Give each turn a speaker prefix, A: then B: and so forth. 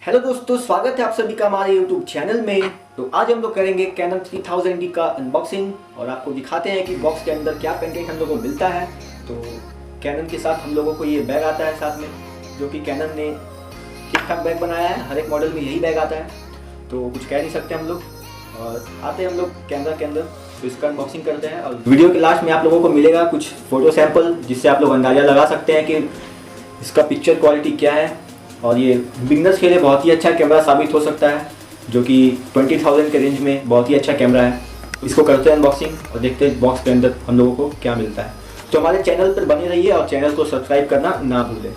A: Hello दोस्तों, स्वागत है आप सभी का हमारे YouTube चैनल में। तो आज हम लोग करेंगे Canon 3000D का अनबॉक्सिंग और आपको दिखाते हैं कि बॉक्स के अंदर क्या कंटेंट हम लोगों को मिलता है। तो Canon के साथ हम लोगों को ये बैग आता है साथ में, जो कि Canon ने ठीक ठाक बैग बनाया है। हर एक मॉडल में यही बैग आता है, तो कुछ कह नहीं सकते हम लोग। और आते हैं हम लोग कैमरा के अंदर, तो इसका अनबॉक्सिंग करते हैं। और वीडियो के लास्ट में आप लोगों को मिलेगा कुछ फ़ोटो सैंपल, जिससे आप लोग अंदाज़ा लगा सकते हैं कि इसका पिक्चर क्वालिटी क्या है। और ये बिगनर्स के लिए बहुत ही अच्छा कैमरा साबित हो सकता है, जो कि 20,000 के रेंज में बहुत ही अच्छा कैमरा है। इसको करते हैं अनबॉक्सिंग और देखते हैं बॉक्स के अंदर हम लोगों को क्या मिलता है। तो हमारे चैनल पर बने रहिए और चैनल को सब्सक्राइब करना ना भूलें।